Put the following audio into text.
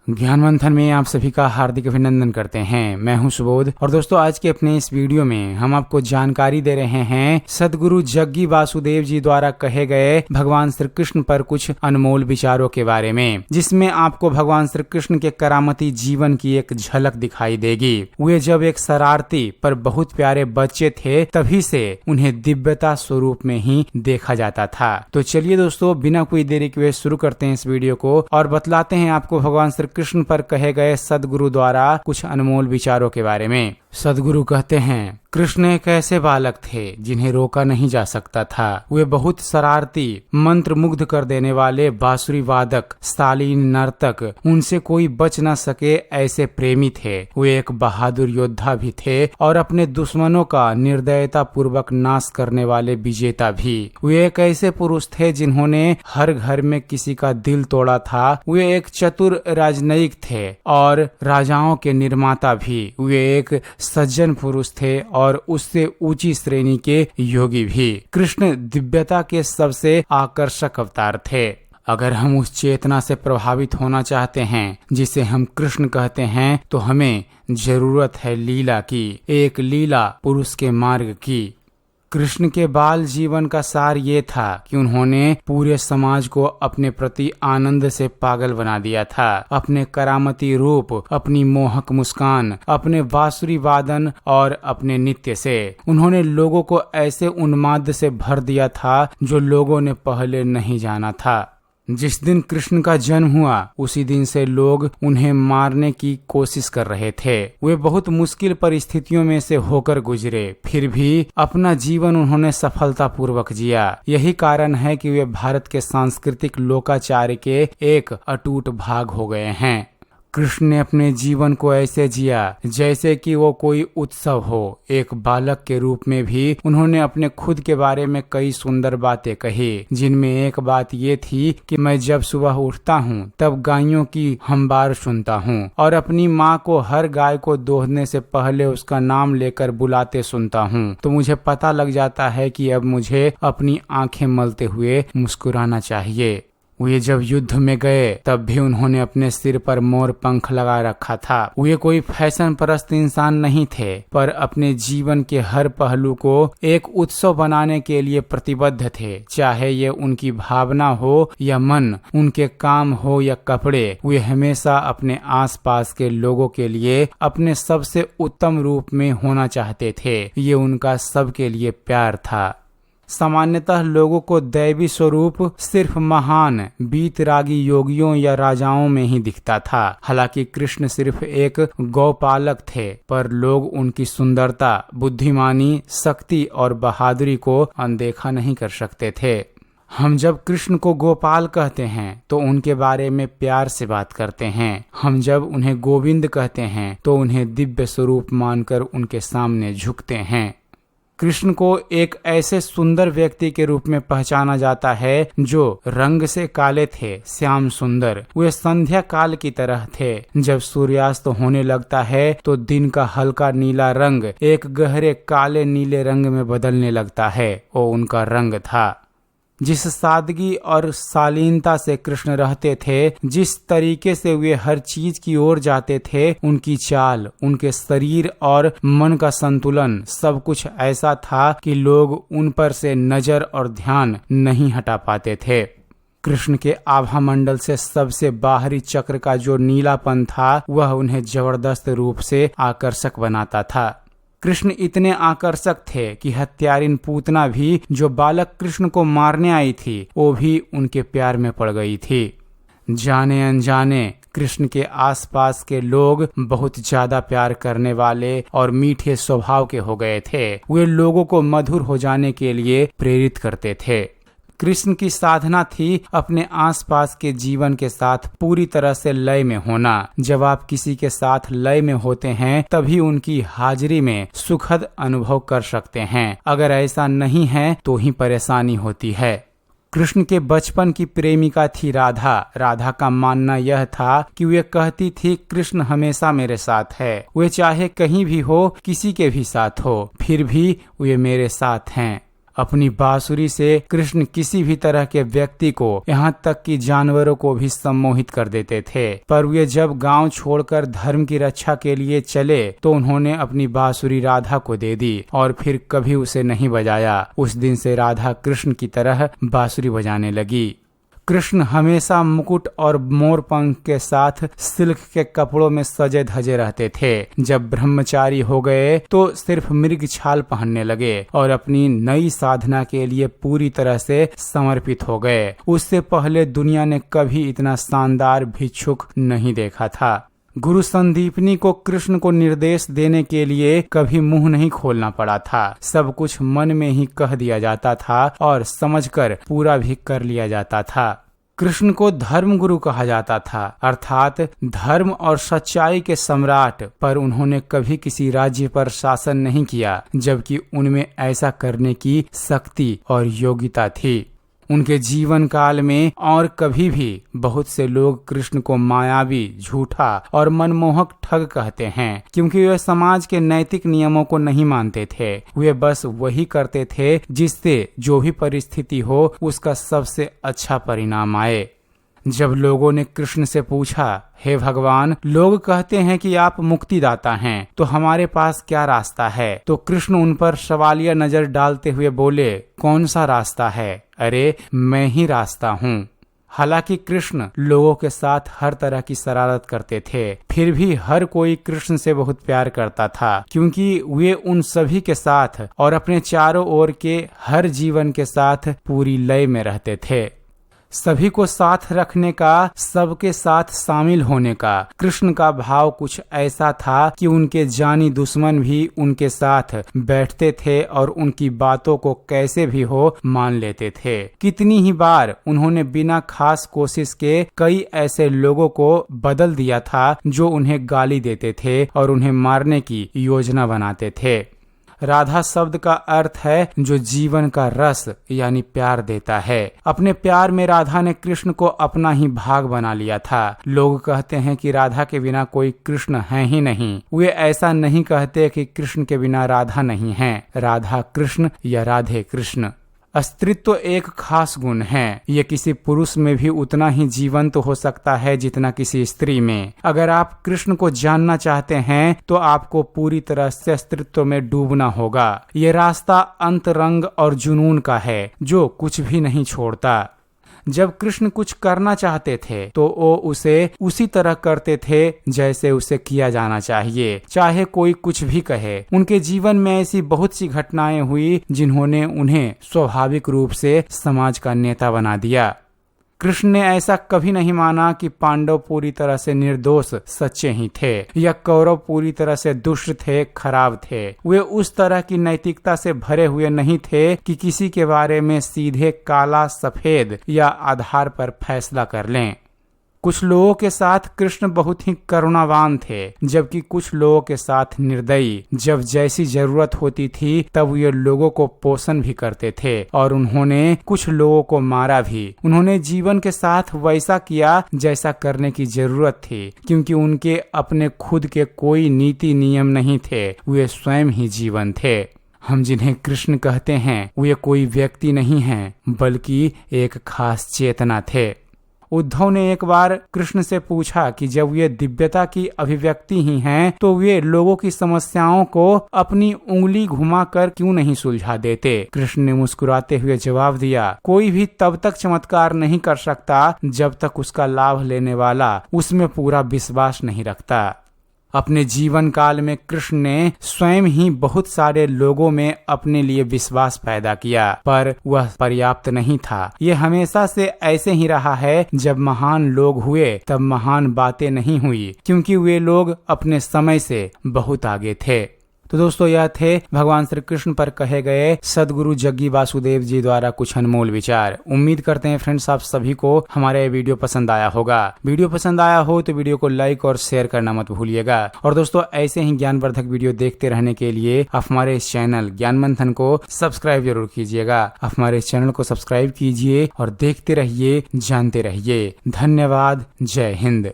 ज्ञान मंथन में आप सभी का हार्दिक अभिनंदन करते हैं। मैं हूं सुबोध और दोस्तों आज के अपने इस वीडियो में हम आपको जानकारी दे रहे हैं सदगुरु जग्गी वासुदेव जी द्वारा कहे गए भगवान श्री कृष्ण पर कुछ अनमोल विचारों के बारे में, जिसमें आपको भगवान श्री कृष्ण के करामती जीवन की एक झलक दिखाई देगी। वे जब एक शरारती पर बहुत प्यारे बच्चे थे तभी से उन्हें दिव्यता स्वरूप में ही देखा जाता था। तो चलिए दोस्तों बिना कोई देरी के शुरू करते हैं इस वीडियो को और बतलाते हैं आपको भगवान श्री कृष्ण पर कहे गए सदगुरु द्वारा कुछ अनमोल विचारों के बारे में। सदगुरु कहते हैं, कृष्ण एक ऐसे बालक थे जिन्हें रोका नहीं जा सकता था। वे बहुत शरारती, मंत्र मुग्ध कर देने वाले बांसुरी वादक, शालीन नर्तक, उनसे कोई बच न सके ऐसे प्रेमी थे। वे एक बहादुर योद्धा भी थे और अपने दुश्मनों का निर्दयता पूर्वक नाश करने वाले विजेता भी। वे एक ऐसे पुरुष थे जिन्होंने हर घर में किसी का दिल तोड़ा था। वे एक चतुर राजनयिक थे और राजाओं के निर्माता भी। वे एक सज्जन पुरुष थे और उससे ऊंची श्रेणी के योगी भी। कृष्ण दिव्यता के सबसे आकर्षक अवतार थे। अगर हम उस चेतना से प्रभावित होना चाहते हैं जिसे हम कृष्ण कहते हैं तो हमें जरूरत है लीला की, एक लीला पुरुष के मार्ग की। कृष्ण के बाल जीवन का सार ये था कि उन्होंने पूरे समाज को अपने प्रति आनंद से पागल बना दिया था। अपने करामती रूप, अपनी मोहक मुस्कान, अपने बांसुरी वादन और अपने नृत्य से उन्होंने लोगों को ऐसे उन्माद से भर दिया था जो लोगों ने पहले नहीं जाना था। जिस दिन कृष्ण का जन्म हुआ उसी दिन से लोग उन्हें मारने की कोशिश कर रहे थे। वे बहुत मुश्किल परिस्थितियों में से होकर गुजरे, फिर भी अपना जीवन उन्होंने सफलतापूर्वक जिया। यही कारण है कि वे भारत के सांस्कृतिक लोकाचार के एक अटूट भाग हो गए हैं। कृष्ण ने अपने जीवन को ऐसे जिया जैसे कि वो कोई उत्सव हो। एक बालक के रूप में भी उन्होंने अपने खुद के बारे में कई सुंदर बातें कही, जिनमें एक बात ये थी कि मैं जब सुबह उठता हूँ तब गायों की हम्बार सुनता हूँ और अपनी माँ को हर गाय को दोहने से पहले उसका नाम लेकर बुलाते सुनता हूँ, तो मुझे पता लग जाता है कि अब मुझे अपनी आंखें मलते हुए मुस्कुराना चाहिए। वे जब युद्ध में गए तब भी उन्होंने अपने सिर पर मोर पंख लगा रखा था। वे कोई फैशन परस्त इंसान नहीं थे, पर अपने जीवन के हर पहलू को एक उत्सव बनाने के लिए प्रतिबद्ध थे। चाहे ये उनकी भावना हो या मन, उनके काम हो या कपड़े, वे हमेशा अपने आसपास के लोगों के लिए अपने सबसे उत्तम रूप में होना चाहते थे। ये उनका सबके लिए प्यार था। सामान्यतः लोगों को दैवी स्वरूप सिर्फ महान वीतरागी योगियों या राजाओं में ही दिखता था। हालांकि कृष्ण सिर्फ एक गौपालक थे, पर लोग उनकी सुंदरता, बुद्धिमानी, शक्ति और बहादुरी को अनदेखा नहीं कर सकते थे। हम जब कृष्ण को गोपाल कहते हैं तो उनके बारे में प्यार से बात करते हैं। हम जब उन्हें गोविंद कहते हैं तो उन्हें दिव्य स्वरूप मानकर उनके सामने झुकते हैं। कृष्ण को एक ऐसे सुंदर व्यक्ति के रूप में पहचाना जाता है जो रंग से काले थे, श्याम सुंदर। वे संध्या काल की तरह थे। जब सूर्यास्त होने लगता है तो दिन का हल्का नीला रंग एक गहरे काले नीले रंग में बदलने लगता है। वो उनका रंग था। जिस सादगी और शालीनता से कृष्ण रहते थे, जिस तरीके से वे हर चीज की ओर जाते थे, उनकी चाल, उनके शरीर और मन का संतुलन, सब कुछ ऐसा था कि लोग उन पर से नजर और ध्यान नहीं हटा पाते थे। कृष्ण के आभा मंडल से सबसे बाहरी चक्र का जो नीलापन था वह उन्हें जबरदस्त रूप से आकर्षक बनाता था। कृष्ण इतने आकर्षक थे कि हत्यारिन पूतना भी, जो बालक कृष्ण को मारने आई थी, वो भी उनके प्यार में पड़ गई थी। जाने अनजाने कृष्ण के आसपास के लोग बहुत ज्यादा प्यार करने वाले और मीठे स्वभाव के हो गए थे। वे लोगों को मधुर हो जाने के लिए प्रेरित करते थे। कृष्ण की साधना थी अपने आसपास के जीवन के साथ पूरी तरह से लय में होना। जब आप किसी के साथ लय में होते हैं तभी उनकी हाजिरी में सुखद अनुभव कर सकते हैं। अगर ऐसा नहीं है तो ही परेशानी होती है। कृष्ण के बचपन की प्रेमिका थी राधा। राधा का मानना यह था कि वे कहती थी, कृष्ण हमेशा मेरे साथ है। वे चाहे कहीं भी हो, किसी के भी साथ हो, फिर भी वे मेरे साथ हैं। अपनी बांसुरी से कृष्ण किसी भी तरह के व्यक्ति को, यहाँ तक कि जानवरों को भी सम्मोहित कर देते थे। पर वे जब गांव छोड़कर धर्म की रक्षा के लिए चले तो उन्होंने अपनी बांसुरी राधा को दे दी और फिर कभी उसे नहीं बजाया। उस दिन से राधा कृष्ण की तरह बांसुरी बजाने लगी। कृष्ण हमेशा मुकुट और मोर पंख के साथ सिल्क के कपड़ों में सजे धजे रहते थे। जब ब्रह्मचारी हो गए तो सिर्फ मृग छाल पहनने लगे और अपनी नई साधना के लिए पूरी तरह से समर्पित हो गए। उससे पहले दुनिया ने कभी इतना शानदार भिक्षुक नहीं देखा था। गुरु संदीपनी को कृष्ण को निर्देश देने के लिए कभी मुंह नहीं खोलना पड़ा था। सब कुछ मन में ही कह दिया जाता था और समझकर पूरा भी कर लिया जाता था। कृष्ण को धर्म गुरु कहा जाता था, अर्थात धर्म और सच्चाई के सम्राट। पर उन्होंने कभी किसी राज्य पर शासन नहीं किया, जबकि उनमें ऐसा करने की शक्ति और योग्यता थी। उनके जीवन काल में और कभी भी बहुत से लोग कृष्ण को मायावी, झूठा और मनमोहक ठग कहते हैं, क्योंकि वे समाज के नैतिक नियमों को नहीं मानते थे। वे बस वही करते थे जिससे जो भी परिस्थिति हो उसका सबसे अच्छा परिणाम आए। जब लोगों ने कृष्ण से पूछा, हे भगवान, लोग कहते हैं कि आप मुक्तिदाता हैं, तो हमारे पास क्या रास्ता है? तो कृष्ण उन पर सवालिया नजर डालते हुए बोले, कौन सा रास्ता है? अरे मैं ही रास्ता हूँ। हालांकि कृष्ण लोगों के साथ हर तरह की शरारत करते थे, फिर भी हर कोई कृष्ण से बहुत प्यार करता था, क्योंकि वे उन सभी के साथ और अपने चारों ओर के हर जीवन के साथ पूरी लय में रहते थे। सभी को साथ रखने का, सबके साथ शामिल होने का कृष्ण का भाव कुछ ऐसा था कि उनके जानी दुश्मन भी उनके साथ बैठते थे और उनकी बातों को कैसे भी हो मान लेते थे। कितनी ही बार उन्होंने बिना खास कोशिश के कई ऐसे लोगों को बदल दिया था जो उन्हें गाली देते थे और उन्हें मारने की योजना बनाते थे। राधा शब्द का अर्थ है जो जीवन का रस यानी प्यार देता है। अपने प्यार में राधा ने कृष्ण को अपना ही भाग बना लिया था। लोग कहते हैं कि राधा के बिना कोई कृष्ण है ही नहीं। वे ऐसा नहीं कहते कि कृष्ण के बिना राधा नहीं है। राधा कृष्ण या राधे कृष्ण। अस्तित्व एक खास गुण है। ये किसी पुरुष में भी उतना ही जीवंत हो सकता है जितना किसी स्त्री में। अगर आप कृष्ण को जानना चाहते हैं तो आपको पूरी तरह से अस्तित्व में डूबना होगा। ये रास्ता अंतरंग और जुनून का है जो कुछ भी नहीं छोड़ता। जब कृष्ण कुछ करना चाहते थे तो वो उसे उसी तरह करते थे जैसे उसे किया जाना चाहिए, चाहे कोई कुछ भी कहे। उनके जीवन में ऐसी बहुत सी घटनाएं हुई जिन्होंने उन्हें स्वाभाविक रूप से समाज का नेता बना दिया। कृष्ण ने ऐसा कभी नहीं माना कि पांडव पूरी तरह से निर्दोष सच्चे ही थे या कौरव पूरी तरह से दुष्ट थे, खराब थे। वे उस तरह की नैतिकता से भरे हुए नहीं थे कि किसी के बारे में सीधे काला सफेद या आधार पर फैसला कर लें। कुछ लोगों के साथ कृष्ण बहुत ही करुणावान थे, जबकि कुछ लोगों के साथ निर्दयी। जब जैसी जरूरत होती थी तब ये लोगों को पोषण भी करते थे और उन्होंने कुछ लोगों को मारा भी। उन्होंने जीवन के साथ वैसा किया जैसा करने की जरूरत थी, क्योंकि उनके अपने खुद के कोई नीति नियम नहीं थे। वे स्वयं ही जीवन थे। हम जिन्हें कृष्ण कहते हैं वे कोई व्यक्ति नहीं हैं, बल्कि एक खास चेतना थे। उद्धव ने एक बार कृष्ण से पूछा कि जब वे दिव्यता की अभिव्यक्ति ही हैं तो वे लोगों की समस्याओं को अपनी उंगली घुमाकर क्यों नहीं सुलझा देते। कृष्ण ने मुस्कुराते हुए जवाब दिया, कोई भी तब तक चमत्कार नहीं कर सकता जब तक उसका लाभ लेने वाला उसमें पूरा विश्वास नहीं रखता। अपने जीवन काल में कृष्ण ने स्वयं ही बहुत सारे लोगों में अपने लिए विश्वास पैदा किया, पर वह पर्याप्त नहीं था। ये हमेशा से ऐसे ही रहा है। जब महान लोग हुए तब महान बातें नहीं हुई, क्योंकि वे लोग अपने समय से बहुत आगे थे। तो दोस्तों यह थे भगवान श्री कृष्ण पर कहे गए सदगुरु जग्गी वासुदेव जी द्वारा कुछ अनमोल विचार। उम्मीद करते हैं फ्रेंड्स आप सभी को हमारा ये वीडियो पसंद आया होगा। वीडियो पसंद आया हो तो वीडियो को लाइक और शेयर करना मत भूलिएगा। और दोस्तों ऐसे ही ज्ञानवर्धक वीडियो देखते रहने के लिए आप हमारे इस चैनल ज्ञान मंथन को सब्सक्राइब जरूर कीजिएगा। आप हमारे इस चैनल को सब्सक्राइब कीजिए और देखते रहिए, जानते रहिए। धन्यवाद। जय हिंद।